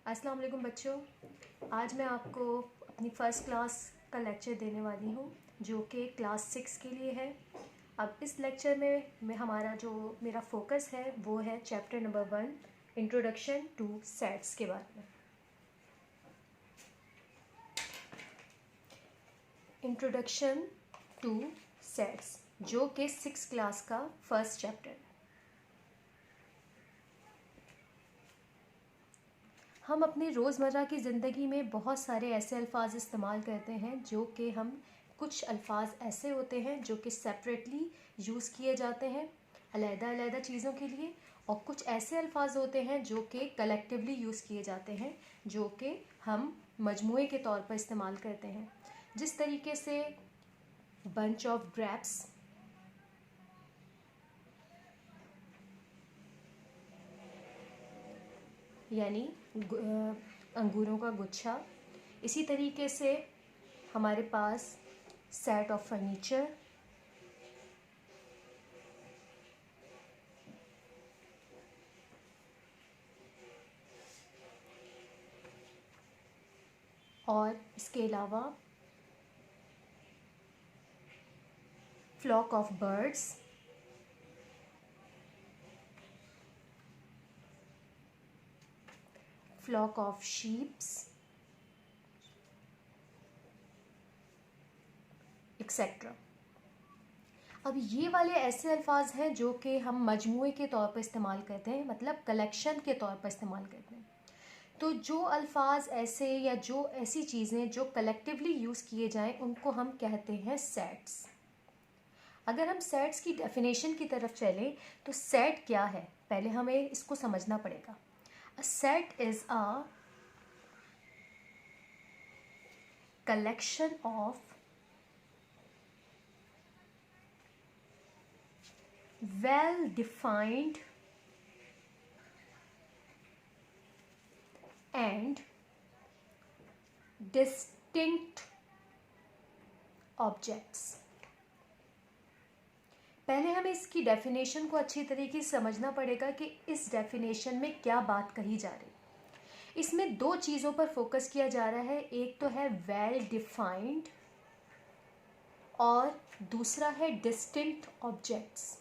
अस्सलाम वालेकुम बच्चों, आज मैं आपको अपनी फ़र्स्ट क्लास का लेक्चर देने वाली हूँ जो कि क्लास 6 के लिए है। अब इस लेक्चर में हमारा जो मेरा फोकस है वो है chapter number 1 introduction two sets के बारे में। इंट्रोडक्शन टू सेट्स जो कि 6 क्लास का फर्स्ट चैप्टर है। हम अपनी रोज़मर्रा की ज़िंदगी में बहुत सारे ऐसे अल्फाज इस्तेमाल करते हैं जो कि हम कुछ अल्फाज ऐसे होते हैं जो कि सेपरेटली यूज़ किए जाते हैं अलग-अलग चीज़ों के लिए, और कुछ ऐसे अल्फाज होते हैं जो कि कलेक्टिवली यूज़ किए जाते हैं जो कि हम मजमूए के तौर पर इस्तेमाल करते हैं। जिस तरीके से बंच ऑफ ग्रेप्स, यानी अंगूरों का गुच्छा। इसी तरीके से हमारे पास सेट ऑफ फर्नीचर, और इसके अलावा flock of birds, flock of sheeps, etcetera. अब ये वाले ऐसे अल्फाज हैं जो कि हम मजमूए के तौर पर इस्तेमाल करते हैं, मतलब कलेक्शन के तौर पर इस्तेमाल करते हैं। तो जो अल्फाज ऐसे या जो ऐसी चीज़ें जो कलेक्टिवली यूज़ किए जाएं उनको हम कहते हैं सेट्स। अगर हम सेट्स की डेफिनेशन की तरफ चलें तो सेट क्या है, पहले हमें इसको समझना पड़ेगा। A set is a collection of well defined and distinct objects। पहले हमें इसकी डेफिनेशन को अच्छी तरीके से समझना पड़ेगा कि इस डेफिनेशन में क्या बात कही जा रही है। इसमें दो चीज़ों पर फोकस किया जा रहा है, एक तो है वेल डिफाइंड और दूसरा है डिस्टिंक्ट ऑब्जेक्ट्स।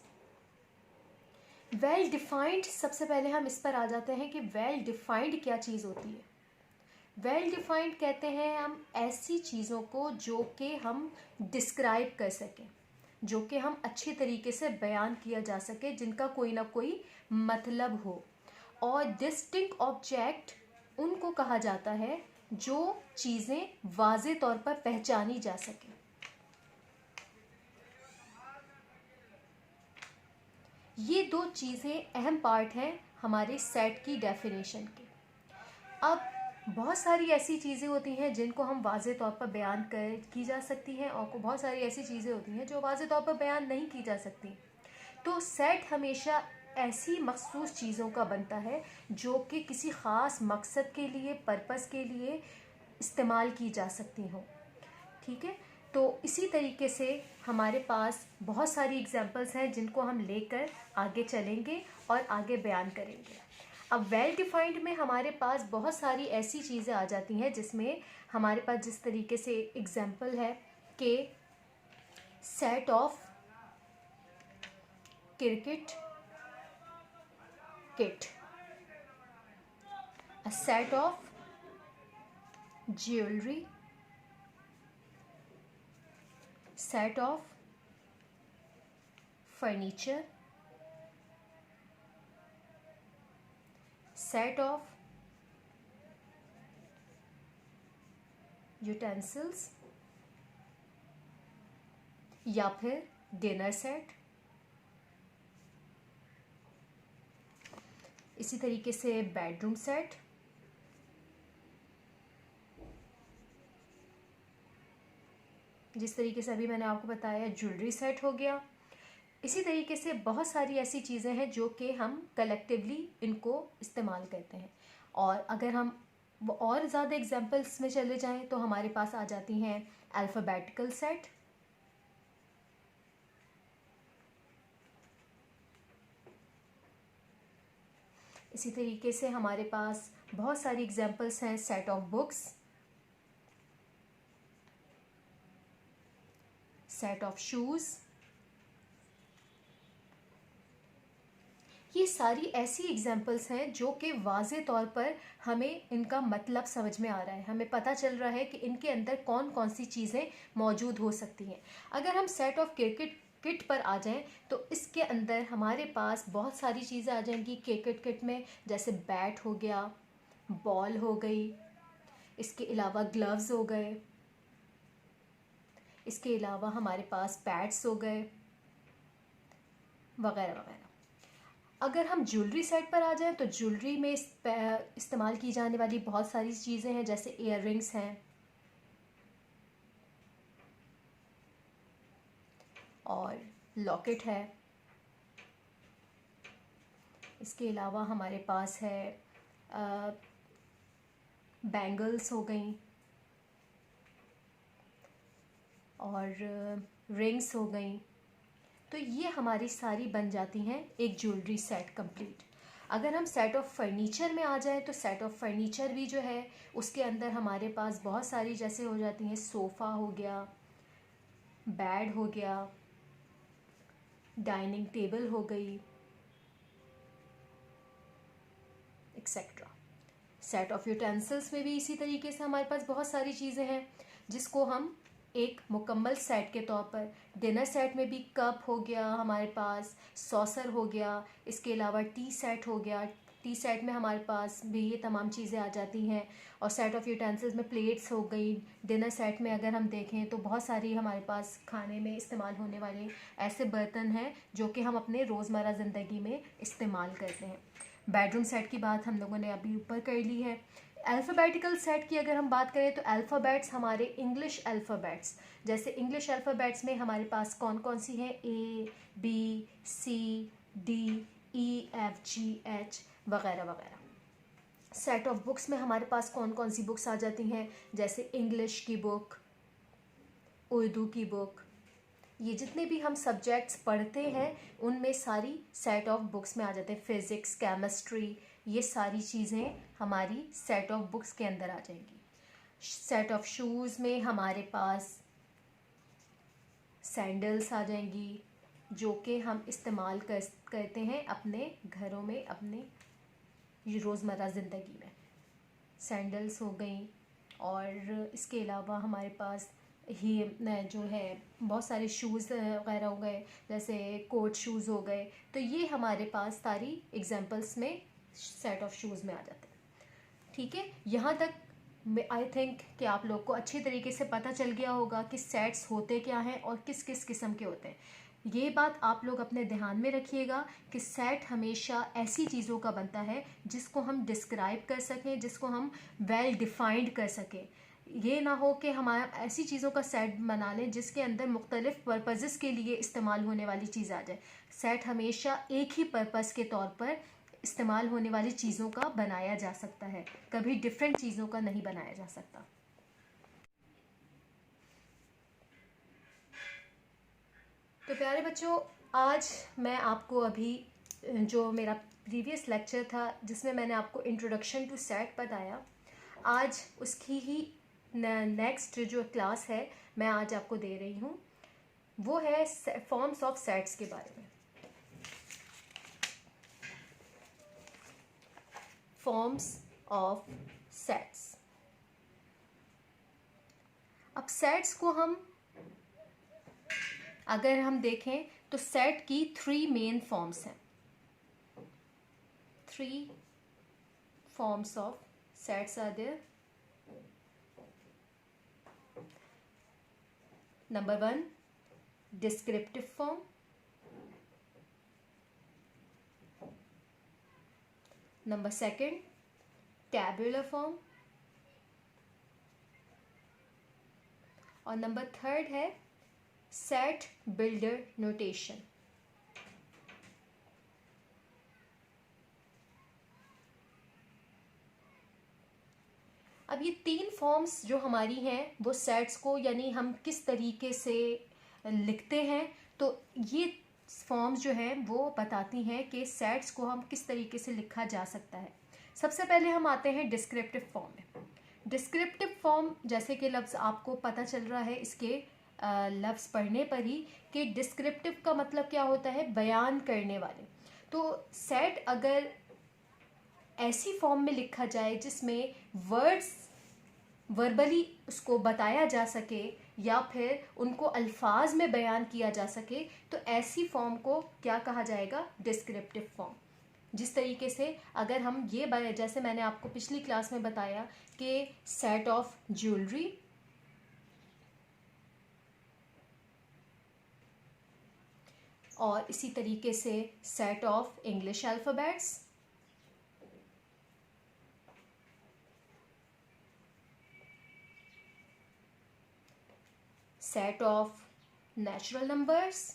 वेल डिफाइंड, सबसे पहले हम इस पर आ जाते हैं कि वेल डिफाइंड क्या चीज़ होती है। वेल डिफाइंड कहते हैं हम ऐसी चीज़ों को जो कि हम डिस्क्राइब कर सकें, जो कि हम अच्छी तरीके से बयान किया जा सके, जिनका कोई ना कोई मतलब हो। और डिस्टिंक्ट ऑब्जेक्ट उनको कहा जाता है जो चीज़ें वाज़े तौर पर पहचानी जा सके। ये दो चीज़ें अहम पार्ट हैं हमारे सेट की डेफिनेशन के। अब बहुत सारी ऐसी चीज़ें होती हैं जिनको हम वाज़े तौर पर बयान की जा सकती हैं, और बहुत सारी ऐसी चीज़ें होती हैं जो वाज़े तौर पर बयान नहीं की जा सकती। तो सेट हमेशा ऐसी मखसूस चीज़ों का बनता है जो कि किसी ख़ास मकसद के लिए, पर्पस के लिए इस्तेमाल की जा सकती हों। ठीक है, तो इसी तरीके से हमारे पास बहुत सारी एग्जांपल्स हैं जिनको हम लेकर आगे चलेंगे और आगे बयान करेंगे। अब वेल डिफाइंड में हमारे पास बहुत सारी ऐसी चीज़ें आ जाती हैं जिसमें हमारे पास जिस तरीके से एग्जांपल है कि set of cricket kit, a set of jewelry, set of furniture, set of utensils, या फिर डिनर सेट। इसी तरीके से बेडरूम सेट, जिस तरीके से अभी मैंने आपको बताया ज्वेलरी सेट हो गया। इसी तरीके से बहुत सारी ऐसी चीज़ें हैं जो कि हम कलेक्टिवली इनको इस्तेमाल करते हैं। और अगर हम और ज़्यादा एग्जांपल्स में चले जाएं तो हमारे पास आ जाती हैं अल्फ़ाबेटिकल सेट, इसी तरीके से हमारे पास बहुत सारी एग्जांपल्स हैं। Set of books, set of shoes, ये सारी ऐसी एग्जांपल्स हैं जो कि वाज़े तौर पर हमें इनका मतलब समझ में आ रहा है, हमें पता चल रहा है कि इनके अंदर कौन कौन सी चीज़ें मौजूद हो सकती हैं। अगर हम सेट ऑफ क्रिकेट किट पर आ जाएं तो इसके अंदर हमारे पास बहुत सारी चीज़ें आ जाएंगी क्रिकेट किट में, जैसे बैट हो गया, बॉल हो गई, इसके अलावा ग्लव्स हो गए, इसके अलावा हमारे पास पैड्स हो गए, वगैरह वगैरह। अगर हम ज्वेलरी सेट पर आ जाएं तो ज्वेलरी में इस्तेमाल की जाने वाली बहुत सारी चीज़ें हैं, जैसे इयर रिंग्स हैं और लॉकेट है। इसके अलावा हमारे पास है बैंगल्स हो गई और रिंग्स हो गई। तो ये हमारी सारी बन जाती हैं एक ज्वेलरी सेट कंप्लीट। अगर हम सेट ऑफ फर्नीचर में आ जाएं तो सेट ऑफ फर्नीचर भी जो है उसके अंदर हमारे पास बहुत सारी जैसे हो जाती हैं, सोफ़ा हो गया, बेड हो गया, डाइनिंग टेबल हो गई, एक्सेट्रा। सेट ऑफ यूटेंसिल्स में भी इसी तरीके से हमारे पास बहुत सारी चीज़ें हैं जिसको हम एक मुकम्मल सेट के तौर पर, डिनर सेट में भी कप हो गया हमारे पास, सॉसर हो गया, इसके अलावा टी सेट हो गया, टी सेट में हमारे पास भी ये तमाम चीज़ें आ जाती हैं। और सेट ऑफ यूटेंसिल्स में प्लेट्स हो गई। डिनर सेट में अगर हम देखें तो बहुत सारी हमारे पास खाने में इस्तेमाल होने वाले ऐसे बर्तन हैं जो कि हम अपने रोज़मर्रा ज़िंदगी में इस्तेमाल करते हैं। बेडरूम सेट की बात हम लोगों ने अभी ऊपर कर ली है। अल्फ़ाबेटिकल सेट की अगर हम बात करें तो अल्फ़ाबेट्स हमारे इंग्लिश अल्फ़ाबेट्स, जैसे इंग्लिश अल्फ़ाबेट्स में हमारे पास कौन कौन सी हैं, A B C D E F G H वगैरह वगैरह। सेट ऑफ बुक्स में हमारे पास कौन कौन सी बुक्स आ जाती हैं, जैसे इंग्लिश की बुक, उर्दू की बुक, ये जितने भी हम सब्जेक्ट्स पढ़ते हैं उनमें सारी सेट ऑफ बुक्स में आ जाते हैं। फिज़िक्स, केमिस्ट्री, ये सारी चीज़ें हमारी सेट ऑफ बुक्स के अंदर आ जाएंगी। सेट ऑफ शूज़ में हमारे पास सैंडल्स आ जाएंगी जो कि हम इस्तेमाल करते हैं अपने घरों में, अपने रोज़मर्रा ज़िंदगी में। सैंडल्स हो गई और इसके अलावा हमारे पास ही जो है बहुत सारे शूज़ वगैरह हो गए, जैसे कोट शूज़ हो गए। तो ये हमारे पास सारी एग्जांपल्स में सेट ऑफ शूज़ में आ जाते हैं। ठीक है, यहाँ तक आई थिंक कि आप लोग को अच्छी तरीके से पता चल गया होगा कि सेट्स होते क्या हैं और किस किस किस्म के होते हैं। ये बात आप लोग अपने ध्यान में रखिएगा कि सेट हमेशा ऐसी चीज़ों का बनता है जिसको हम डिस्क्राइब कर सकें, जिसको हम वेल डिफाइंड कर सकें। ये ना हो कि हमारा ऐसी चीज़ों का सेट बना लें जिसके अंदर मुख्तलिफ़ पर्पज़ के लिए इस्तेमाल होने वाली चीज़ आ जाए। सेट हमेशा एक ही पर्पज़ के तौर पर इस्तेमाल होने वाली चीज़ों का बनाया जा सकता है, कभी डिफरेंट चीज़ों का नहीं बनाया जा सकता। तो प्यारे बच्चों, आज मैं आपको अभी जो मेरा प्रीवियस लेक्चर था जिसमें मैंने आपको इंट्रोडक्शन टू सेट बताया, आज उसकी ही नेक्स्ट जो क्लास है मैं आज आपको दे रही हूँ, वो है फॉर्म्स ऑफ सेट्स के बारे में। Forms of sets. अब सेट्स को हम अगर हम देखें तो सेट की 3 मेन फॉर्म्स हैं। 3 forms of sets are there. Number 1, descriptive form. Number 2, tabular form. और नंबर 3 है सेट बिल्डर नोटेशन। अब ये 3 फॉर्म्स जो हमारी हैं वो सेट्स को, यानी हम किस तरीके से लिखते हैं, तो ये फॉर्म्स जो हैं वो बताती हैं कि सेट्स को हम किस तरीके से लिखा जा सकता है। सबसे पहले हम आते हैं डिस्क्रिप्टिव फॉर्म में। डिस्क्रिप्टिव फॉर्म, जैसे कि लफ्ज़ आपको पता चल रहा है इसके लफ्ज़ पढ़ने पर ही कि डिस्क्रिप्टिव का मतलब क्या होता है, बयान करने वाले। तो सेट अगर ऐसी फॉर्म में लिखा जाए जिसमें वर्ड्स वर्बली उसको बताया जा सके या फिर उनको अल्फाज में बयान किया जा सके, तो ऐसी फॉर्म को क्या कहा जाएगा, डिस्क्रिप्टिव फॉर्म। जिस तरीके से अगर हम ये जैसे मैंने आपको पिछली क्लास में बताया कि सेट ऑफ ज्वेलरी, और इसी तरीके से set of English alphabets, set of natural numbers,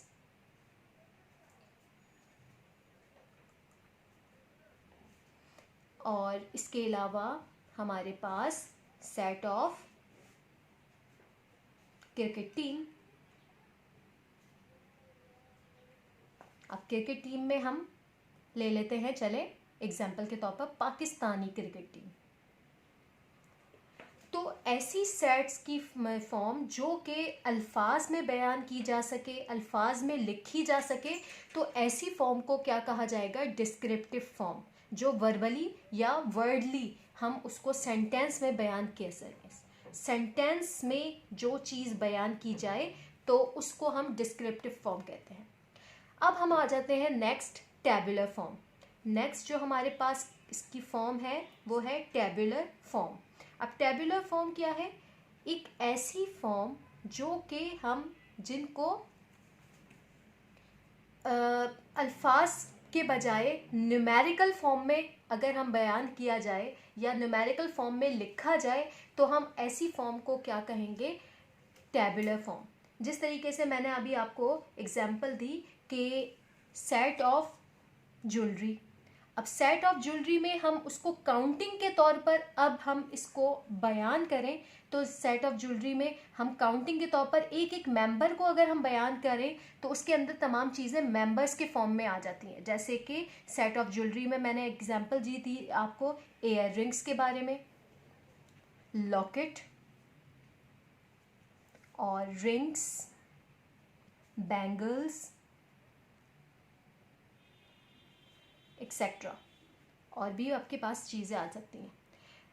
और इसके अलावा हमारे पास सेट ऑफ क्रिकेट टीम। अब क्रिकेट टीम में हम ले लेते हैं, चले एग्जाम्पल के तौर पर पाकिस्तानी क्रिकेट टीम। तो ऐसी सेट्स की फॉर्म जो कि अल्फाज में बयान की जा सके, अल्फाज में लिखी जा सके, तो ऐसी फॉर्म को क्या कहा जाएगा, डिस्क्रिप्टिव फॉर्म। जो वर्बली या वर्डली हम उसको सेंटेंस में बयान कर सकें, सेंटेंस में जो चीज़ बयान की जाए तो उसको हम डिस्क्रिप्टिव फॉर्म कहते हैं। अब हम आ जाते हैं नेक्स्ट, टैबुलर फॉर्म। नेक्स्ट जो हमारे पास इसकी फॉर्म है वो है टैबुलर फॉर्म। अब टैबुलर फॉर्म क्या है, एक ऐसी फॉर्म जो कि हम जिनको अल्फाज के बजाय न्यूमेरिकल फॉर्म में अगर हम बयान किया जाए या न्यूमेरिकल फॉर्म में लिखा जाए तो हम ऐसी फॉर्म को क्या कहेंगे, टैबुलर फॉर्म। जिस तरीके से मैंने अभी आपको एग्जांपल दी कि सेट ऑफ ज्वेलरी। अब सेट ऑफ ज्वेलरी में हम उसको काउंटिंग के तौर पर अब हम इसको बयान करें तो सेट ऑफ ज्वेलरी में हम काउंटिंग के तौर पर एक एक मेंबर को अगर हम बयान करें तो उसके अंदर तमाम चीज़ें मेंबर्स के फॉर्म में आ जाती हैं। जैसे कि सेट ऑफ ज्वेलरी में मैंने एग्जांपल दी थी आपको एयर रिंग्स के बारे में, लॉकेट और रिंग्स, बैंगल्स एक्सेट्रा, और भी आपके पास चीज़ें आ सकती हैं।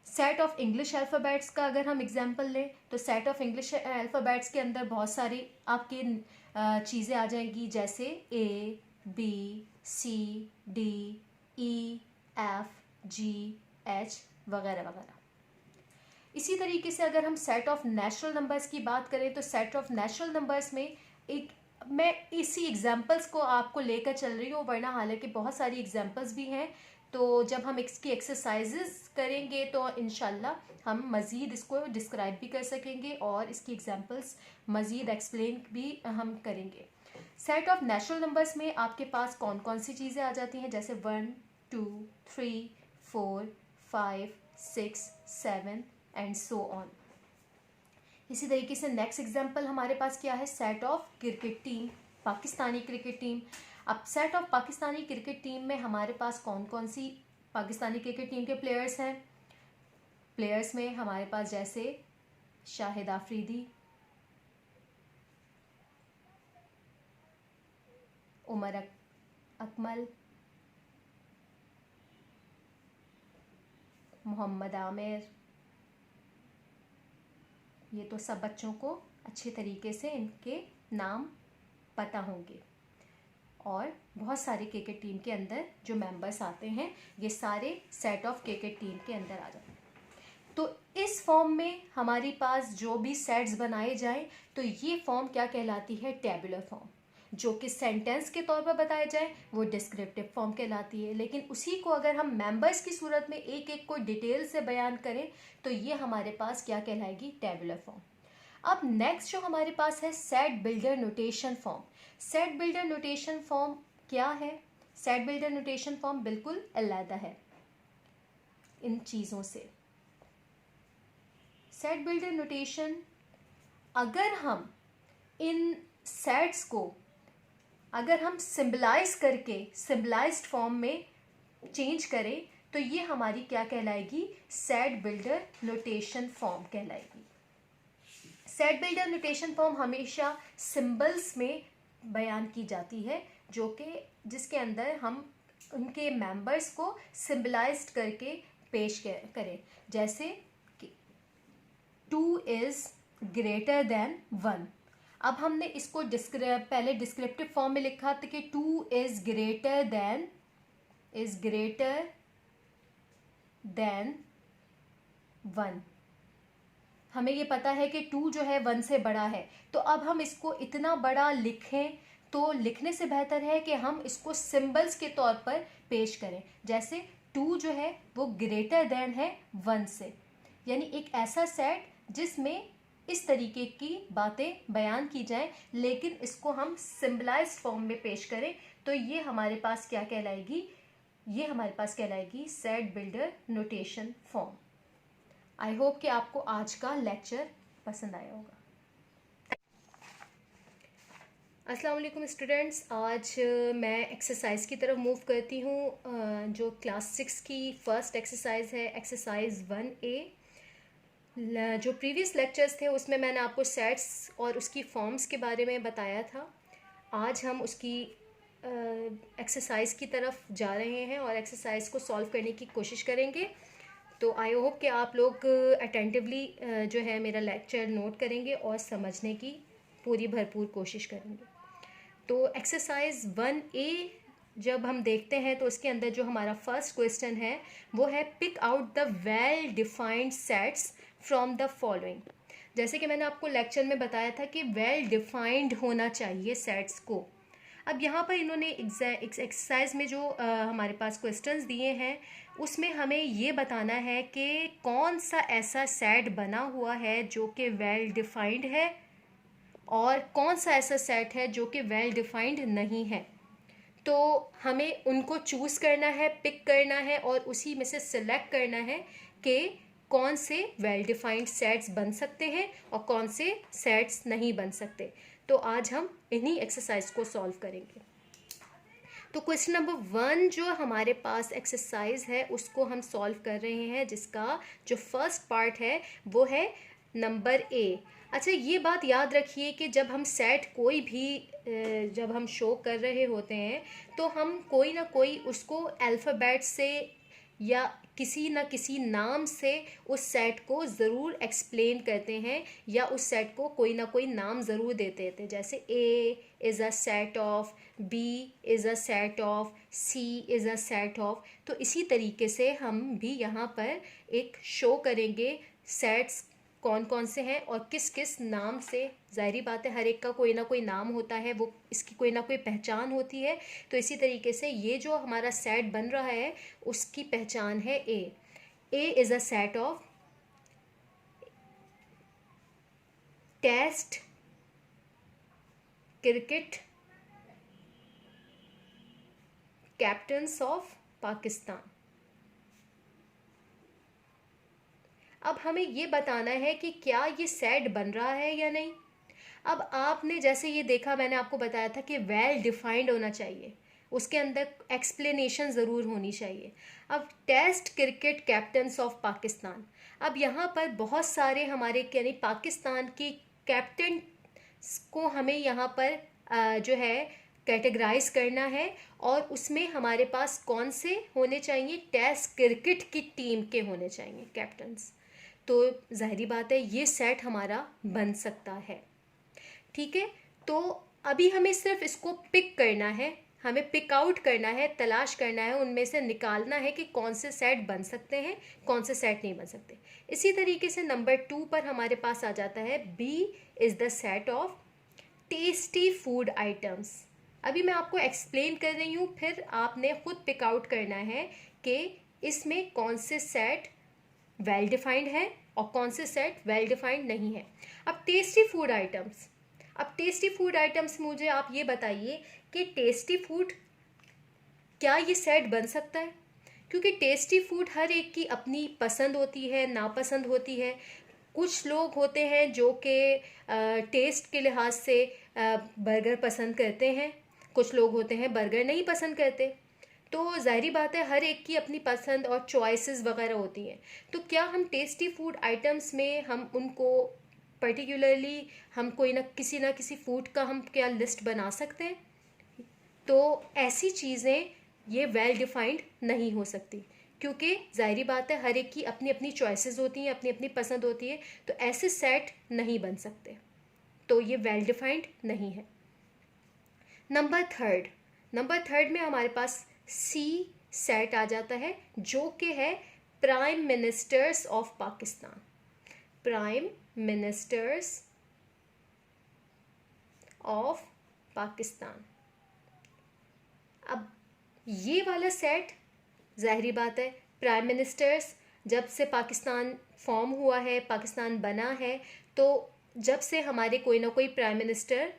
सेट ऑफ इंग्लिश अल्फ़ाबेट्स का अगर हम एग्जांपल लें तो सेट ऑफ इंग्लिश अल्फ़ाबेट्स के अंदर बहुत सारी आपके चीज़ें आ जाएंगी, जैसे ए, B, C, D, E, F, G, H वगैरह वगैरह। इसी तरीके से अगर हम सेट ऑफ नेचुरल नंबर्स की बात करें तो सेट ऑफ नेचुरल नंबर्स में एक, मैं इसी एग्जांपल्स को आपको लेकर चल रही हूँ, वरना हालांकि बहुत सारी एग्जांपल्स भी हैं। तो जब हम इसकी एक्सरसाइजेस करेंगे तो इंशाल्लाह हम मज़ीद इसको डिस्क्राइब भी कर सकेंगे और इसकी एग्जांपल्स मज़ीद एक्सप्लेन भी हम करेंगे। सेट ऑफ नेचुरल नंबर्स में आपके पास कौन कौन सी चीज़ें आ जाती हैं, जैसे 1, 2, 3, 4, 5, 6, 7 एंड सो ऑन। इसी तरीके से नेक्स्ट एग्जांपल हमारे पास क्या है, set of cricket team, Pakistani cricket team. अब set of Pakistani cricket team में हमारे पास कौन कौन सी पाकिस्तानी क्रिकेट टीम के प्लेयर्स हैं। प्लेयर्स में हमारे पास जैसे शाहिद आफरीदी, उमर अकमल, मोहम्मद आमिर, ये तो सब बच्चों को अच्छे तरीके से इनके नाम पता होंगे। और बहुत सारे क्रिकेट टीम के अंदर जो मेंबर्स आते हैं ये सारे सेट ऑफ क्रिकेट टीम के अंदर आ जाते हैं। तो इस फॉर्म में हमारे पास जो भी सेट्स बनाए जाएं तो ये फॉर्म क्या कहलाती है, टैबुलर फॉर्म। जो कि सेंटेंस के तौर पर बताया जाए वो डिस्क्रिप्टिव फॉर्म कहलाती है, लेकिन उसी को अगर हम मेंबर्स की सूरत में एक एक को डिटेल से बयान करें तो ये हमारे पास क्या कहलाएगी, टैबुलर फॉर्म। अब नेक्स्ट जो हमारे पास है set builder notation form. Set builder notation form क्या है, सेट बिल्डर नोटेशन फॉर्म बिल्कुल अलग है इन चीज़ों से। सेट बिल्डर नोटेशन, अगर हम इन सेट्स को अगर हम सिंबलाइज करके सिंबलाइज्ड फॉर्म में चेंज करें तो ये हमारी क्या कहलाएगी, सेट बिल्डर नोटेशन फॉर्म कहलाएगी। सेट बिल्डर नोटेशन फॉर्म हमेशा सिंबल्स में बयान की जाती है, जो कि जिसके अंदर हम उनके मेंबर्स को सिंबलाइज्ड करके पेश करें। जैसे कि 2 इज़ ग्रेटर देन 1। अब हमने इसको पहले डिस्क्रिप्टिव फॉर्म में लिखा था कि 2 इज़ ग्रेटर देन 1। हमें ये पता है कि 2 जो है 1 से बड़ा है, तो अब हम इसको इतना बड़ा लिखें तो लिखने से बेहतर है कि हम इसको सिंबल्स के तौर पर पेश करें। जैसे 2 जो है वो ग्रेटर देन है 1 से, यानी एक ऐसा सेट जिसमें इस तरीके की बातें बयान की जाएं, लेकिन इसको हम सिंबलाइज्ड फॉर्म में पेश करें, तो ये हमारे पास क्या कहलाएगी, ये हमारे पास कहलाएगी set builder notation form. I hope कि आपको आज का लेक्चर पसंद आया होगा। अस्सलाम वालेकुम स्टूडेंट्स, आज मैं एक्सरसाइज की तरफ मूव करती हूँ। जो क्लास 6 की फर्स्ट एक्सरसाइज है, एक्सरसाइज 1A। जो प्रीवियस लेक्चर्स थे उसमें मैंने आपको सेट्स और उसकी फॉर्म्स के बारे में बताया था। आज हम उसकी एक्सरसाइज की तरफ जा रहे हैं और एक्सरसाइज को सॉल्व करने की कोशिश करेंगे। तो आई होप कि आप लोग अटेंटिवली जो है मेरा लेक्चर नोट करेंगे और समझने की पूरी भरपूर कोशिश करेंगे। तो एक्सरसाइज 1A जब हम देखते हैं तो उसके अंदर जो हमारा फर्स्ट क्वेश्चन है वो है pick out the well defined sets from the following. जैसे कि मैंने आपको लेक्चर में बताया था कि वेल डिफाइंड होना चाहिए सेट्स को। अब यहाँ पर इन्होंने एक्सरसाइज में जो हमारे पास क्वेश्चंस दिए हैं उसमें हमें ये बताना है कि कौन सा ऐसा सेट बना हुआ है जो कि वेल डिफाइंड है और कौन सा ऐसा सेट है जो कि वेल डिफाइंड नहीं है। तो हमें उनको चूज़ करना है, पिक करना है और उसी में से सिलेक्ट करना है कि कौन से वेल डिफाइंड सेट्स बन सकते हैं और कौन से सेट्स नहीं बन सकते। तो आज हम इन्हीं एक्सरसाइज को सॉल्व करेंगे। तो क्वेश्चन नंबर 1 जो हमारे पास एक्सरसाइज है उसको हम सॉल्व कर रहे हैं, जिसका जो फर्स्ट पार्ट है वो है नंबर A। अच्छा, ये बात याद रखिए कि जब हम सेट कोई भी जब हम शो कर रहे होते हैं तो हम कोई ना कोई उसको अल्फ़ाबेट से या किसी न किसी नाम से उस सेट को ज़रूर एक्सप्लेन करते हैं या उस सेट को कोई ना कोई नाम ज़रूर देते थे। जैसे A is a set of, B is a set of, C is a set of. तो इसी तरीके से हम भी यहाँ पर एक शो करेंगे सेट्स कौन कौन से हैं और किस किस नाम से। ज़ाहिरी बात है हर एक का कोई ना कोई नाम होता है, वो इसकी कोई ना कोई पहचान होती है। तो इसी तरीके से ये जो हमारा सेट बन रहा है उसकी पहचान है A। A is a set of test cricket captains of Pakistan. अब हमें ये बताना है कि क्या ये सेट बन रहा है या नहीं। अब आपने जैसे ये देखा, मैंने आपको बताया था कि वेल डिफाइंड होना चाहिए, उसके अंदर एक्सप्लेनेशन ज़रूर होनी चाहिए। अब test cricket captains of Pakistan, अब यहाँ पर बहुत सारे हमारे यानी पाकिस्तान की कैप्टन को हमें यहाँ पर जो है कैटेगराइज करना है और उसमें हमारे पास कौन से होने चाहिए, टेस्ट क्रिकेट की टीम के होने चाहिए कैप्टन्स। तो जाहिर बात है ये सेट हमारा बन सकता है। ठीक है, तो अभी हमें सिर्फ इसको पिक करना है, हमें पिक आउट करना है, तलाश करना है, उनमें से निकालना है कि कौन से सेट बन सकते हैं, कौन से सेट नहीं बन सकते। इसी तरीके से नंबर 2 पर हमारे पास आ जाता है B is the set of tasty food items. अभी मैं आपको एक्सप्लेन कर रही हूँ, फिर आपने खुद पिक आउट करना है कि इसमें कौन से सेट वेल डिफाइंड है और कौन से सेट वेल डिफाइंड नहीं है। अब टेस्टी फूड आइटम्स, अब टेस्टी फूड आइटम्स मुझे आप ये बताइए कि टेस्टी फूड क्या ये सेट बन सकता है, क्योंकि टेस्टी फूड हर एक की अपनी पसंद होती है, नापसंद होती है। कुछ लोग होते हैं जो कि टेस्ट के लिहाज से बर्गर पसंद करते हैं, कुछ लोग होते हैं बर्गर नहीं पसंद करते। तो ज़ाहिरी बात है हर एक की अपनी पसंद और चॉइसेस वगैरह होती हैं। तो क्या हम टेस्टी फूड आइटम्स में हम उनको पर्टिकुलरली हम कोई ना किसी फूड का हम क्या लिस्ट बना सकते हैं? तो ऐसी चीज़ें ये वेल डिफाइंड नहीं हो सकती, क्योंकि ज़ाहिरी बात है हर एक की अपनी अपनी चॉइसेस होती हैं, अपनी अपनी पसंद होती है, तो ऐसे सेट नहीं बन सकते, तो ये वेल डिफाइंड नहीं है। नंबर थर्ड में हमारे पास सी सेट आ जाता है, जो कि है prime ministers of Pakistan. Prime ministers of Pakistan. अब ये वाला सेट ज़ाहिरी बात है प्राइम मिनिस्टर्स, जब से पाकिस्तान फॉर्म हुआ है, पाकिस्तान बना है, तो जब से हमारे कोई ना कोई प्राइम मिनिस्टर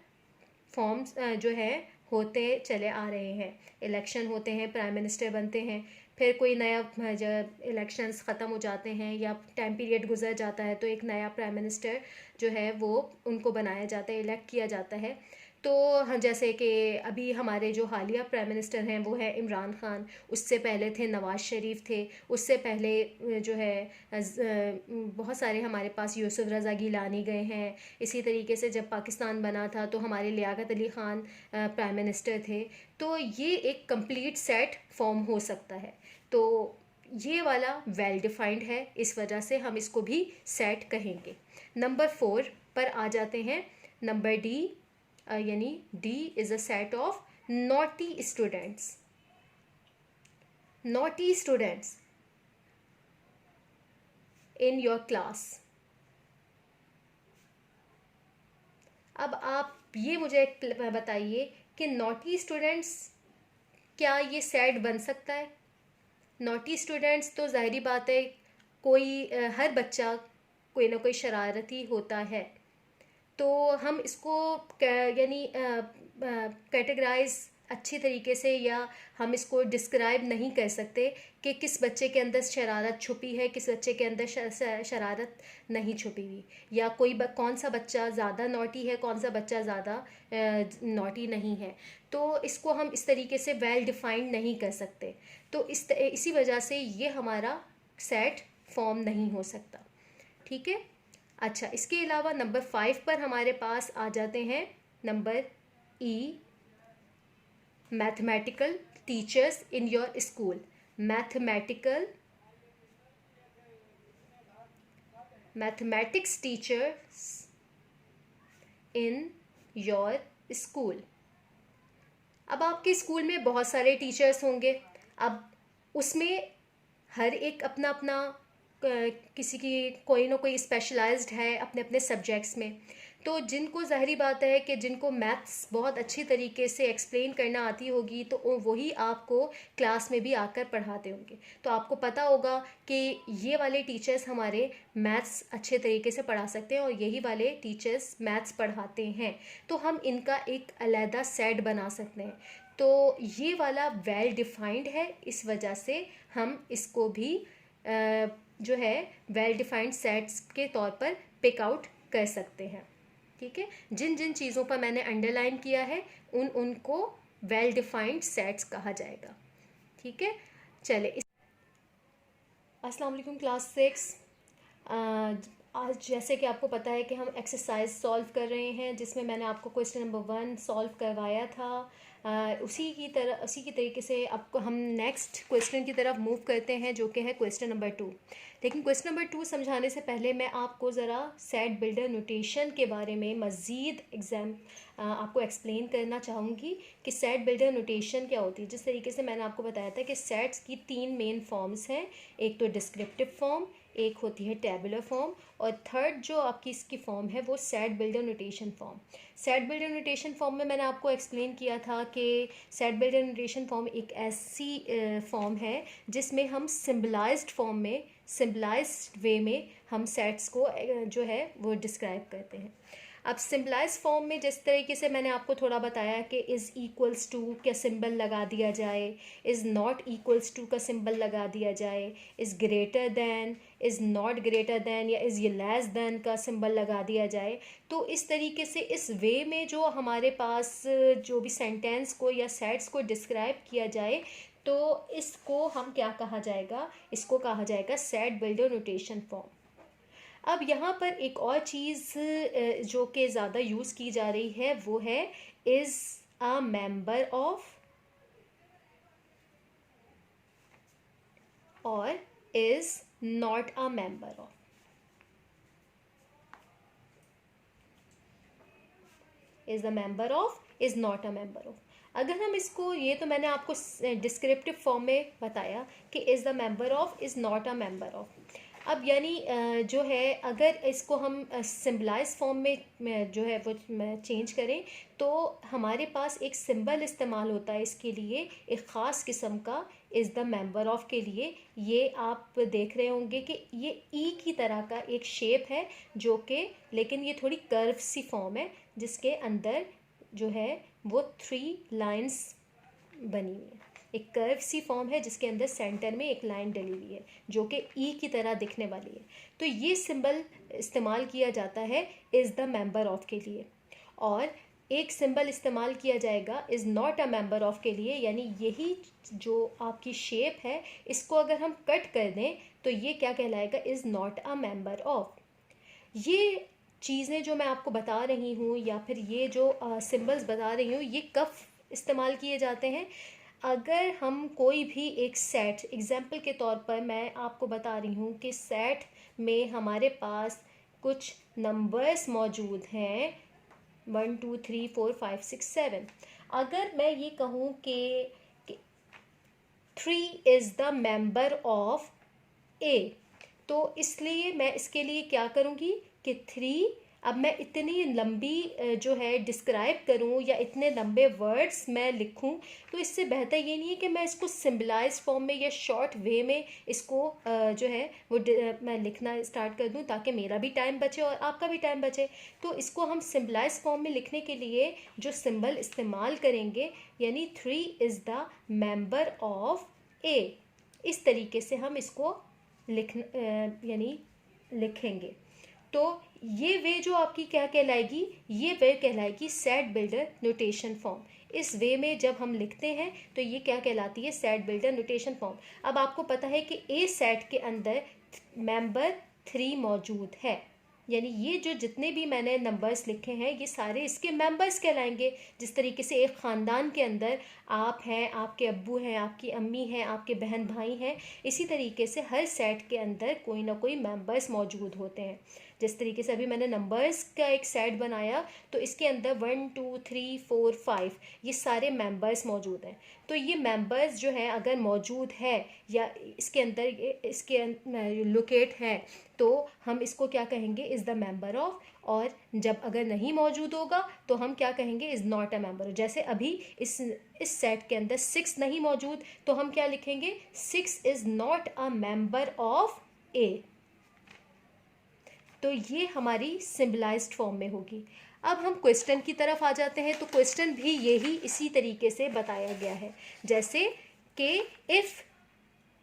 फॉर्म्स जो है होते चले आ रहे हैं। इलेक्शन होते हैं, प्राइम मिनिस्टर बनते हैं, फिर कोई नया जब इलेक्शंस ख़त्म हो जाते हैं या टाइम पीरियड गुजर जाता है तो एक नया प्राइम मिनिस्टर जो है वो उनको बनाया जाता है, इलेक्ट किया जाता है। तो जैसे कि अभी हमारे जो हालिया प्राइम मिनिस्टर हैं वो है इमरान ख़ान, उससे पहले थे नवाज़ शरीफ थे, उससे पहले जो है बहुत सारे हमारे पास यूसुफ रज़ा गिलानी गए हैं। इसी तरीके से जब पाकिस्तान बना था तो हमारे लियाकत अली ख़ान प्राइम मिनिस्टर थे। तो ये एक कंप्लीट सेट फॉर्म हो सकता है, तो ये वाला वेल डिफाइंड है, इस वजह से हम इसको भी सेट कहेंगे। नंबर 4 पर आ जाते हैं। नंबर डी, यानी D is a set of naughty students. Naughty students in your class. अब आप ये मुझे बताइए कि नॉटी स्टूडेंट्स क्या ये सेट बन सकता है? नॉटी स्टूडेंट्स तो ज़ाहिरी बात है कोई हर बच्चा कोई ना कोई शरारती होता है, तो हम इसको यानी कैटेगराइज अच्छी तरीके से या हम इसको डिस्क्राइब नहीं कर सकते कि किस बच्चे के अंदर शरारत छुपी है, किस बच्चे के अंदर शरारत नहीं छुपी हुई, या कौन सा बच्चा ज़्यादा नॉटी है, कौन सा बच्चा ज़्यादा नॉटी नहीं है। तो इसको हम इस तरीके से वेल डिफाइंड नहीं कर सकते, तो इसी वजह से ये हमारा सेट फॉर्म नहीं हो सकता। ठीक है। अच्छा, इसके अलावा नंबर 5 पर हमारे पास आ जाते हैं number E, mathematical teachers in your school. Mathematics teachers in your school. अब आपके स्कूल में बहुत सारे टीचर्स होंगे, अब उसमें हर एक अपना अपना किसी की कोई ना कोई स्पेशलाइज्ड है अपने अपने सब्जेक्ट्स में। तो जिनको ज़ाहिरी बात है कि जिनको मैथ्स बहुत अच्छी तरीके से एक्सप्लेन करना आती होगी, तो वही आपको क्लास में भी आकर पढ़ाते होंगे। तो आपको पता होगा कि ये वाले टीचर्स हमारे मैथ्स अच्छे तरीके से पढ़ा सकते हैं और यही वाले टीचर्स मैथ्स पढ़ाते हैं, तो हम इनका एक अलहदा सेट बना सकते हैं। तो ये वाला वेल डिफाइंड है, इस वजह से हम इसको भी जो है वेल डिफाइंड सेट्स के तौर पर पिक आउट कर सकते हैं। ठीक है, जिन जिन चीज़ों पर मैंने अंडरलाइन किया है उनको वेल डिफाइंड सेट्स कहा जाएगा। ठीक है, चले अस्सलाम वालेकुम क्लास 6। आज जैसे कि आपको पता है कि हम एक्सरसाइज सॉल्व कर रहे हैं, जिसमें मैंने आपको क्वेश्चन नंबर 1 सॉल्व करवाया था। उसी की तरीके से आपको हम नेक्स्ट क्वेश्चन की तरफ मूव करते हैं, जो कि है क्वेश्चन नंबर 2। लेकिन क्वेश्चन नंबर 2 समझाने से पहले मैं आपको ज़रा सेट बिल्डर नोटेशन के बारे में मज़ीद आपको एक्सप्लेन करना चाहूँगी कि सेट बिल्डर नोटेशन क्या होती है। जिस तरीके से मैंने आपको बताया था कि सेट्स की 3 मेन फॉर्म्स हैं, एक तो डिस्क्रिप्टिव फॉर्म, एक होती है टेबुलर फॉर्म, और थर्ड जो आपकी इसकी फॉर्म है वो set builder notation form. Set builder notation form में मैंने आपको एक्सप्लेन किया था कि सेट बिल्डर नोटेशन फॉर्म एक ऐसी फॉर्म है जिसमें हम सिम्बलाइज्ड वे में हम सेट्स को जो है वो डिस्क्राइब करते हैं। अब सिम्बलाइज फॉर्म में जिस तरीके से मैंने आपको थोड़ा बताया कि इज़ इक्वल्स टू का सिंबल लगा दिया जाए, इज़ नॉट इक्वल्स टू का सिंबल लगा दिया जाए, is greater than, is not greater than या इज़ लेस दैन का सिंबल लगा दिया जाए। तो इस तरीके से इस वे में जो हमारे पास जो भी सेंटेंस को या सेट्स को डिस्क्राइब किया जाए, तो इसको हम क्या कहा जाएगा, इसको कहा जाएगा सेट बिल्डर नोटेशन फॉर्म। अब यहाँ पर एक और चीज़ जो कि ज़्यादा यूज़ की जा रही है वो है इज़ अ मेंबर ऑफ और is not a member of. Is a member of, is not a member of. अगर हम इसको, ये तो मैंने आपको डिस्क्रिप्टिव फॉर्म में बताया कि is the member of, is not a member of. अब यानी जो है अगर इसको हम सिम्बलाइज फॉर्म में जो है वो चेंज करें तो हमारे पास एक सिंबल इस्तेमाल होता है इसके लिए, एक ख़ास किस्म का, इज़ द मेंबर ऑफ के लिए। ये आप देख रहे होंगे कि ये ई की तरह का एक शेप है जो कि, लेकिन ये थोड़ी कर्व सी फॉर्म है जिसके अंदर जो है वो 3 लाइंस बनी हुई है। एक कर्व सी फॉर्म है जिसके अंदर सेंटर में एक लाइन डली हुई है जो कि ई की तरह दिखने वाली है। तो ये सिंबल इस्तेमाल किया जाता है इज़ द मेंबर ऑफ के लिए। और एक सिंबल इस्तेमाल किया जाएगा is not a member of के लिए, यानी यही जो आपकी शेप है इसको अगर हम कट कर दें तो ये क्या कहलाएगा, is not a member of. ये चीज़ें जो मैं आपको बता रही हूँ या फिर ये जो सिंबल्स बता रही हूँ ये कब इस्तेमाल किए जाते हैं, अगर हम कोई भी एक सेट, एग्जाम्पल के तौर पर मैं आपको बता रही हूँ कि सेट में हमारे पास कुछ नंबर्स मौजूद हैं 1 2 3 4 5 6 7। अगर मैं ये कहूँ कि 3 is the member of A, तो इसलिए मैं इसके लिए क्या करूँगी कि 3, अब मैं इतनी लंबी जो है डिस्क्राइब करूँ या इतने लंबे वर्ड्स मैं लिखूँ, तो इससे बेहतर ये नहीं है कि मैं इसको सिम्बलाइज फॉर्म में या शॉर्ट वे में इसको जो है वो मैं लिखना स्टार्ट कर दूँ ताकि मेरा भी टाइम बचे और आपका भी टाइम बचे। तो इसको हम सिम्बलाइज फॉर्म में लिखने के लिए जो सिंबल इस्तेमाल करेंगे, यानी 3 इज़ द मेंबर ऑफ ए, इस तरीके से हम इसको यानी लिखेंगे। तो ये वे जो आपकी क्या कहलाएगी, ये वे कहलाएगी सेट बिल्डर नोटेशन फॉर्म। इस वे में जब हम लिखते हैं तो ये क्या कहलाती है, सेट बिल्डर नोटेशन फॉर्म। अब आपको पता है कि ए सेट के अंदर मेंबर 3 मौजूद है, यानी ये जो जितने भी मैंने नंबर्स लिखे हैं ये सारे इसके मेंबर्स कहलाएंगे। जिस तरीके से एक ख़ानदान के अंदर आप हैं, आपके अब्बू हैं, आपकी अम्मी हैं, आपके बहन भाई हैं, इसी तरीके से हर सेट के अंदर कोई ना कोई मेंबर्स मौजूद होते हैं। जिस तरीके से अभी मैंने नंबर्स का एक सेट बनाया तो इसके अंदर 1 2 3 4 5 ये सारे मेंबर्स मौजूद हैं। तो ये मेंबर्स जो हैं अगर मौजूद है या इसके अंदर इसके लोकेट है तो हम इसको क्या कहेंगे, इज़ द मेंबर ऑफ। और जब अगर नहीं मौजूद होगा तो हम क्या कहेंगे, इज़ नॉट अ मेंबर। जैसे अभी इस सेट के अंदर 6 नहीं मौजूद तो हम क्या लिखेंगे, 6 is not a member of A. तो ये हमारी सिम्बलाइज्ड फॉर्म में होगी। अब हम क्वेश्चन की तरफ आ जाते हैं। तो क्वेश्चन भी यही इसी तरीके से बताया गया है, जैसे कि if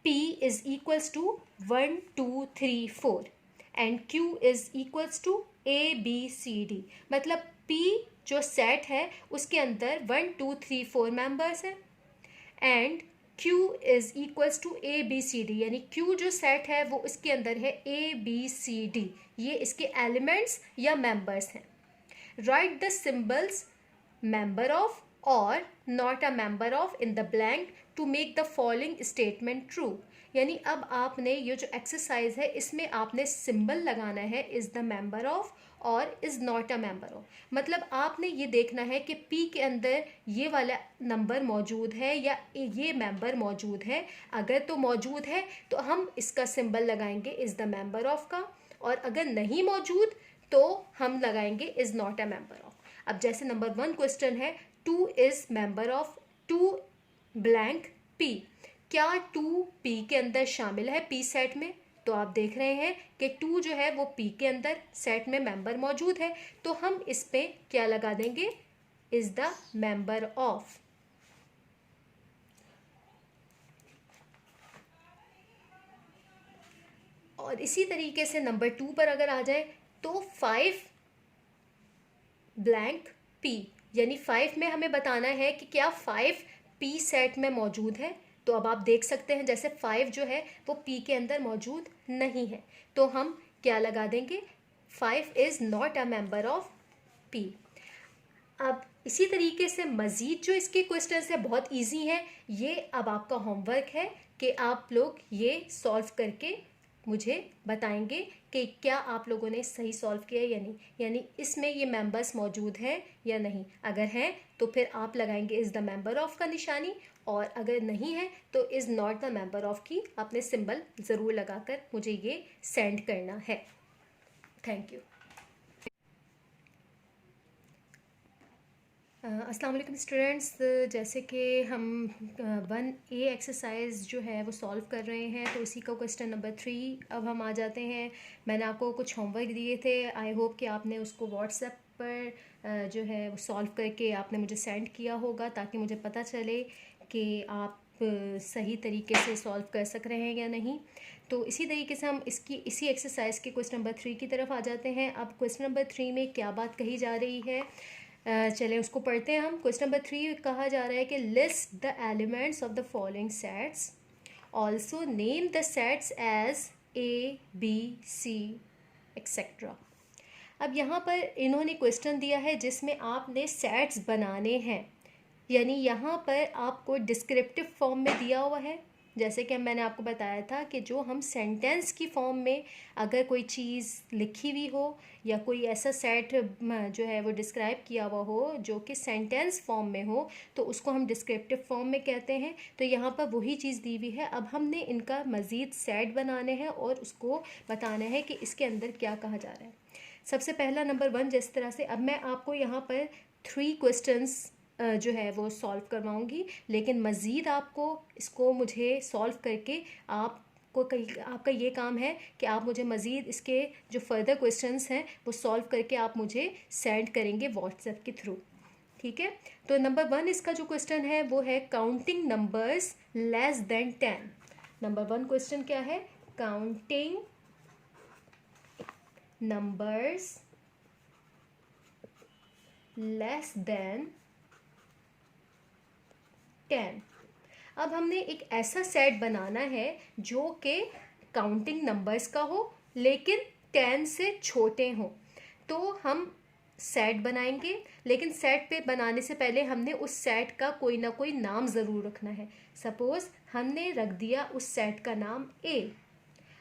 P is equals to 1 2 3 4 and Q is equals to ABCD, मतलब P जो सेट है उसके अंदर 1 2 3 4 मेंबर्स हैं and Q is equals to ABCD, यानी Q जो सेट है वो इसके अंदर है ABCD, ये इसके एलिमेंट्स या मेंबर्स हैं। Right the symbols member of or not a member of in the blank to make the following statement true। यानी अब आपने ये जो एक्सरसाइज है इसमें आपने सिंबल लगाना है इज़ द मेंबर ऑफ और is not a member of. मतलब आपने ये देखना है कि P के अंदर ये वाला नंबर मौजूद है या ये मेंबर मौजूद है। अगर तो मौजूद है तो हम इसका सिंबल लगाएंगे इज़ द मेंबर ऑफ का, और अगर नहीं मौजूद तो हम लगाएंगे is not a member of. अब जैसे नंबर 1 क्वेश्चन है 2 is member of 2 blank P, क्या 2 P के अंदर शामिल है P सेट में? तो आप देख रहे हैं कि 2 जो है वो P के अंदर सेट में मेंबर मौजूद है, तो हम इस पे क्या लगा देंगे, इज़ द मेंबर ऑफ। और इसी तरीके से नंबर 2 पर अगर आ जाए तो 5 ब्लैंक P, यानी 5 में हमें बताना है कि क्या 5 P सेट में मौजूद है। तो अब आप देख सकते हैं जैसे 5 जो है वो पी के अंदर मौजूद नहीं है, तो हम क्या लगा देंगे, 5 is not a member of P. अब इसी तरीके से मज़ीद जो इसके क्वेश्चंस है बहुत इजी हैं, ये अब आपका होमवर्क है कि आप लोग ये सॉल्व करके मुझे बताएंगे कि क्या आप लोगों ने सही सॉल्व किया या नहीं, यानी इसमें ये मेंबर्स मौजूद हैं या नहीं। अगर हैं तो फिर आप लगाएंगे इज़ द मेंबर ऑफ का निशानी, और अगर नहीं है तो is not the member of की आपने सिंबल ज़रूर लगाकर मुझे ये सेंड करना है। Thank you. अस्सलाम वालेकुम स्टूडेंट्स, जैसे कि हम 1A एक्सरसाइज जो है वो सॉल्व कर रहे हैं, तो उसी का क्वेश्चन नंबर 3 अब हम आ जाते हैं। मैंने आपको कुछ होमवर्क दिए थे, आई होप कि आपने उसको व्हाट्सएप पर जो है वो सॉल्व करके आपने मुझे सेंड किया होगा, ताकि मुझे पता चले कि आप सही तरीके से सॉल्व कर सक रहे हैं या नहीं। तो इसी तरीके से हम इसी एक्सरसाइज के क्वेश्चन नंबर 3 की तरफ आ जाते हैं। अब क्वेश्चन नंबर 3 में क्या बात कही जा रही है, चलें उसको पढ़ते हैं हम। क्वेश्चन नंबर 3 कहा जा रहा है कि list the elements of the following sets, also name the sets as A, B, C etcetera. अब यहाँ पर इन्होंने क्वेश्चन दिया है जिसमें आपने सेट्स बनाने हैं, यानी यहाँ पर आपको डिस्क्रिप्टिव फॉर्म में दिया हुआ है। जैसे कि मैंने आपको बताया था कि जो हम सेंटेंस की फॉर्म में अगर कोई चीज़ लिखी हुई हो या कोई ऐसा सेट जो है वो डिस्क्राइब किया हुआ हो जो कि सेंटेंस फॉर्म में हो, तो उसको हम डिस्क्रिप्टिव फॉर्म में कहते हैं। तो यहाँ पर वही चीज़ दी हुई है। अब हमने इनका मज़ीद सेट बनाने हैं और उसको बताना है कि इसके अंदर क्या कहा जा रहा है। सबसे पहला नंबर 1, जिस तरह से अब मैं आपको यहाँ पर 3 क्वेश्चंस जो है वो सॉल्व करवाऊंगी, लेकिन मज़ीद आपको इसको मुझे सॉल्व करके आपका ये काम है कि आप मुझे मज़ीद इसके जो फर्दर क्वेश्चंस हैं वो सॉल्व करके आप मुझे सेंड करेंगे व्हाट्सएप के थ्रू, ठीक है। तो नंबर 1 इसका जो क्वेश्चन है वो है counting numbers less than 10। Number 1 question क्या है, काउंटिंग नंबर्स लेस देन 10। अब हमने एक ऐसा सेट बनाना है जो कि काउंटिंग नंबर्स का हो लेकिन 10 से छोटे हों। तो हम सेट बनाएंगे, लेकिन सेट पे बनाने से पहले हमने उस सेट का कोई ना कोई नाम ज़रूर रखना है। सपोज़ हमने रख दिया उस सेट का नाम A।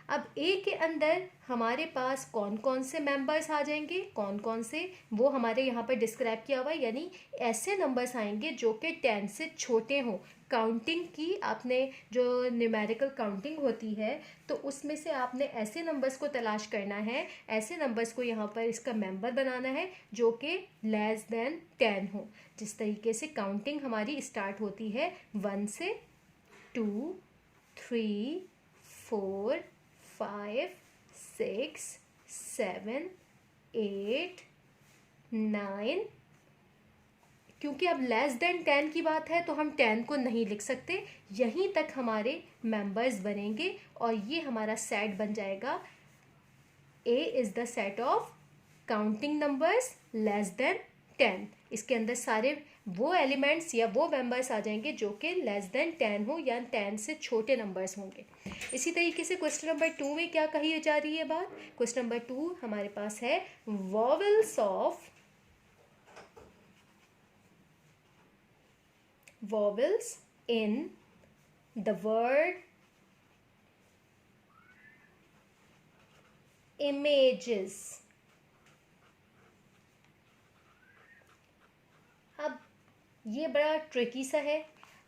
अब ए के अंदर हमारे पास कौन कौन से मेंबर्स आ जाएंगे, कौन कौन से, वो हमारे यहाँ पर डिस्क्राइब किया हुआ है, यानी ऐसे नंबर्स आएंगे जो कि 10 से छोटे हों। काउंटिंग की आपने जो न्यूमेरिकल काउंटिंग होती है तो उसमें से आपने ऐसे नंबर्स को तलाश करना है, ऐसे नंबर्स को यहाँ पर इसका मेंबर बनाना है जो कि लेस देन 10 हो। जिस तरीके से काउंटिंग हमारी स्टार्ट होती है 1 से 2, 3, 4, 5, 6, 7, 8, 9। क्योंकि अब लेस देन 10 की बात है तो हम 10 को नहीं लिख सकते, यहीं तक हमारे मेंबर्स बनेंगे और ये हमारा सेट बन जाएगा। A is the set of counting numbers less than 10। इसके अंदर सारे वो एलिमेंट्स या वो मेंबर्स आ जाएंगे जो कि लेस देन 10 हो या 10 से छोटे नंबर्स होंगे। इसी तरीके से क्वेश्चन नंबर 2 में क्या कही जा रही है बात, क्वेश्चन नंबर 2 हमारे पास है vowels in the word images. अब ये बड़ा ट्रिकी सा है।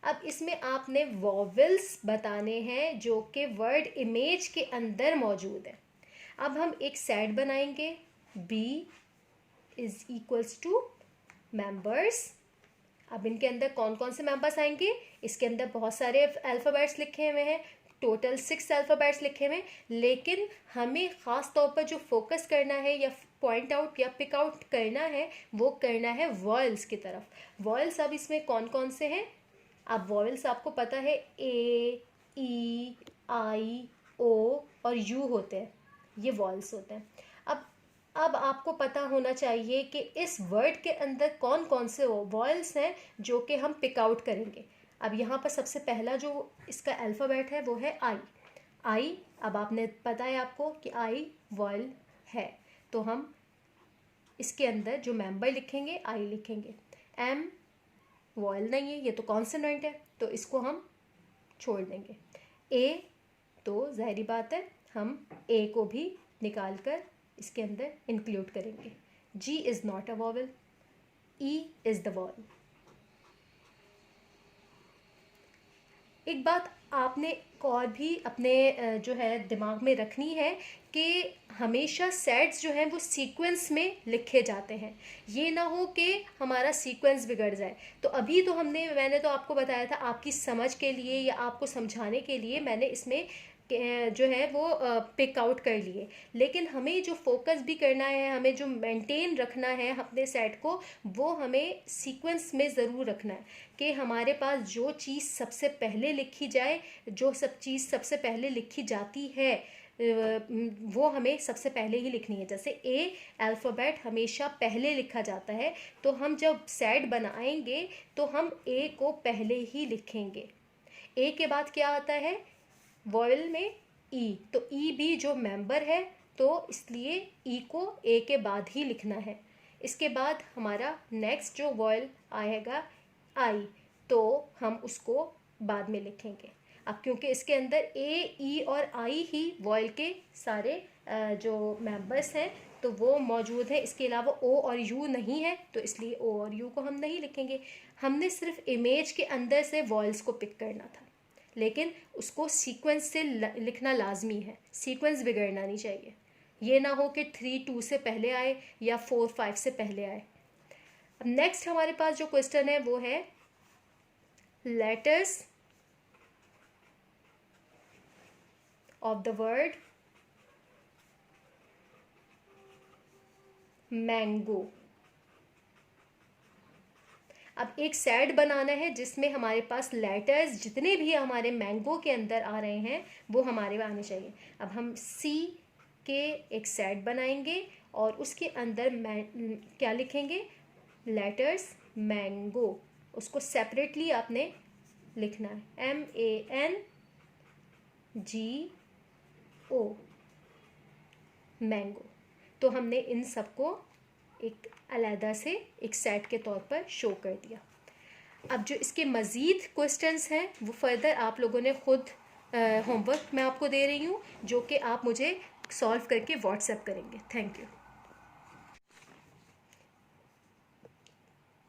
अब इसमें आपने वॉवेल्स बताने हैं जो कि वर्ड इमेज के अंदर मौजूद है। अब हम एक सेट बनाएंगे, B is equals to members. अब इनके अंदर कौन कौन से मेंबर्स आएंगे, इसके अंदर बहुत सारे अल्फ़ाबेट्स लिखे हुए हैं, टोटल 6 अल्फ़ाबेट्स लिखे हुए हैं, लेकिन हमें ख़ास तौर पर जो फोकस करना है या पॉइंट आउट या पिक आउट करना है वो करना है वॉयल्स की तरफ। वॉयल्स अब इसमें कौन कौन से हैं, अब वॉयल्स आपको पता है A, E, I, O और U होते हैं, ये वॉयल्स होते हैं। अब आपको पता होना चाहिए कि इस वर्ड के अंदर कौन कौन से वॉयल्स हैं जो कि हम पिक आउट करेंगे। अब यहाँ पर सबसे पहला जो इसका अल्फ़ाबेट है वो है आई। आई, अब आपने पता है आपको कि आई वॉयल है, तो हम इसके अंदर जो मेंबर लिखेंगे आई लिखेंगे। एम वॉयल नहीं है, ये तो कॉन्सोनेंट है, तो इसको हम छोड़ देंगे। ए, तो ज़ाहिरी बात है हम ए को भी निकाल कर इसके अंदर इंक्लूड करेंगे। G is not a vowel, E is the vowel. एक बात आपने और भी अपने जो है दिमाग में रखनी है कि हमेशा सेट्स जो हैं वो सीक्वेंस में लिखे जाते हैं। ये ना हो कि हमारा सीक्वेंस बिगड़ जाए। तो अभी तो मैंने तो आपको बताया था आपकी समझ के लिए या आपको समझाने के लिए मैंने इसमें जो है वो पिक आउट कर लिए, लेकिन हमें जो फोकस भी करना है, हमें जो मेंटेन रखना है अपने सेट को, वो हमें सीक्वेंस में ज़रूर रखना है कि हमारे पास जो चीज़ सबसे पहले लिखी जाए, जो सब चीज़ सबसे पहले लिखी जाती है वो हमें सबसे पहले ही लिखनी है। जैसे ए अल्फ़ाबेट हमेशा पहले लिखा जाता है, तो हम जब सेट बनाएंगे तो हम ए को पहले ही लिखेंगे। ए के बाद क्या आता है वॉयल में ई, तो ई भी जो मेंबर है तो इसलिए ई को ए के बाद ही लिखना है। इसके बाद हमारा नेक्स्ट जो वॉयल आएगा आई, तो हम उसको बाद में लिखेंगे। अब क्योंकि इसके अंदर ए, ई और आई ही वॉयल के सारे जो मेंबर्स हैं तो वो मौजूद हैं, इसके अलावा ओ और यू नहीं है, तो इसलिए ओ और यू को हम नहीं लिखेंगे। हमने सिर्फ इमेज के अंदर से वॉयल्स को पिक करना था, लेकिन उसको सीक्वेंस से लिखना लाजमी है, सीक्वेंस बिगड़ना नहीं चाहिए। ये ना हो कि 3 2 से पहले आए या 4 5 से पहले आए। अब नेक्स्ट हमारे पास जो क्वेश्चन है वो है letters of the word mango. अब एक सेट बनाना है जिसमें हमारे पास लेटर्स जितने भी हमारे मैंगो के अंदर आ रहे हैं वो हमारे आने चाहिए। अब हम सी के एक सेट बनाएंगे और उसके अंदर क्या लिखेंगे, लेटर्स मैंगो। उसको सेपरेटली आपने लिखना है, MANGO, मैंगो। तो हमने इन सबको एक अलहदा से एक सेट के तौर पर शो कर दिया। अब जो इसके मज़ीद क्वेश्चंस हैं वो फर्दर आप लोगों ने खुद होमवर्क मैं आपको दे रही हूँ, जो कि आप मुझे सॉल्व करके व्हाट्सएप करेंगे। Thank you.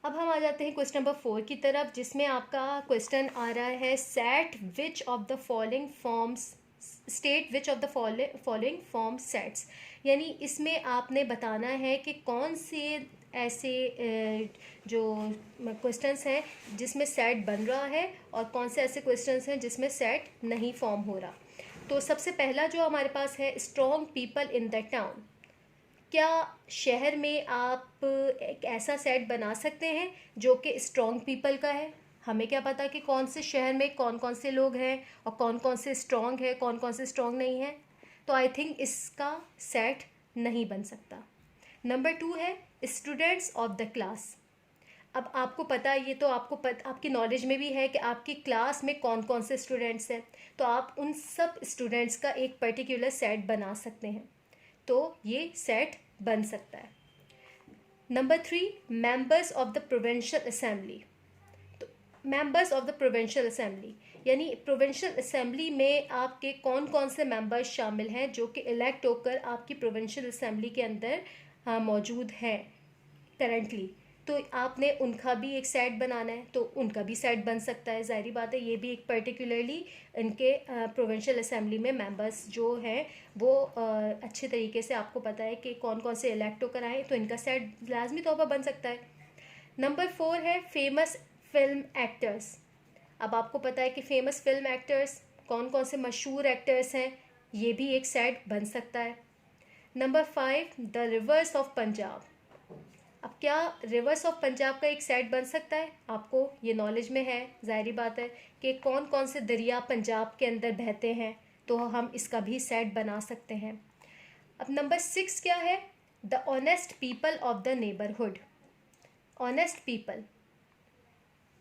अब हम आ जाते हैं क्वेश्चन नंबर 4 की तरफ, जिसमें आपका क्वेश्चन आ रहा है set which of the following forms state which of the following form sets. यानी इसमें आपने बताना है कि कौन से ऐसे जो क्वेश्चंस हैं जिसमें सेट बन रहा है और कौन से ऐसे क्वेश्चंस हैं जिसमें सेट नहीं फॉर्म हो रहा। तो सबसे पहला जो हमारे पास है strong people in the town. क्या शहर में आप एक ऐसा सेट बना सकते हैं जो कि स्ट्रॉन्ग पीपल का है? हमें क्या पता कि कौन से शहर में कौन कौन से लोग हैं और कौन कौन से स्ट्रॉन्ग है, कौन कौन से स्ट्रॉन्ग नहीं है। तो आई थिंक इसका सेट नहीं बन सकता। नंबर 2 है स्टूडेंट्स ऑफ द क्लास। अब आपको पता है, ये तो आपकी नॉलेज में भी है कि आपकी क्लास में कौन कौन से स्टूडेंट्स हैं, तो आप उन सब स्टूडेंट्स का एक पर्टिकुलर सेट बना सकते हैं, तो ये सेट बन सकता है। Number 3 members of the provincial assembly. तो members of the provincial assembly यानी प्रोविंशियल असेंबली में आपके कौन कौन से मेंबर्स शामिल हैं जो कि इलेक्ट होकर आपकी प्रोविंशियल असेंबली के अंदर मौजूद हैं करंटली। तो आपने उनका भी एक सेट बनाना है, तो उनका भी सेट बन सकता है। ज़ाहिर बात है ये भी एक पर्टिकुलरली इनके प्रोविंशियल असेंबली में मेंबर्स जो हैं वो अच्छे तरीके से आपको पता है कि कौन कौन से इलेक्ट होकर आए, तो इनका सेट लाजमी तौर पर बन सकता है। नंबर 4 है फेमस फिल्म एक्टर्स। अब आपको पता है कि फेमस फिल्म एक्टर्स कौन कौन से मशहूर एक्टर्स हैं, ये भी एक सेट बन सकता है। Number 5 the reverse of Punjab. अब क्या रिवर्स ऑफ पंजाब का एक सेट बन सकता है? आपको ये नॉलेज में है, ज़ाहिर बात है कि कौन कौन से दरिया पंजाब के अंदर बहते हैं, तो हम इसका भी सेट बना सकते हैं। अब नंबर 6 क्या है, the honest people of the neighbourhood. Honest people,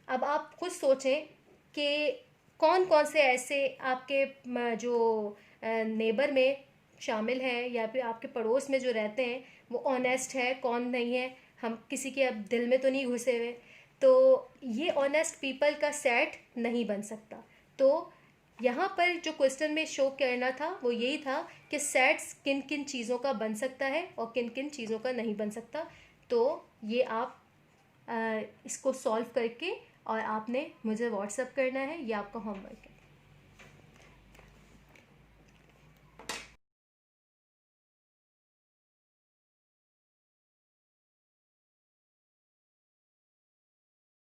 अब आप खुद सोचें कि कौन कौन से ऐसे आपके जो नेबर में शामिल हैं या फिर आपके पड़ोस में जो रहते हैं वो ऑनेस्ट है, कौन नहीं है। हम किसी के अब दिल में तो नहीं घुसे हुए, तो ये ऑनेस्ट पीपल का सेट नहीं बन सकता। तो यहाँ पर जो क्वेश्चन में शो करना था वो यही था कि सेट्स किन किन चीज़ों का बन सकता है और किन किन चीज़ों का नहीं बन सकता। तो ये आप इसको सॉल्व करके और आपने मुझे व्हाट्सअप करना है, ये आपका होमवर्क है।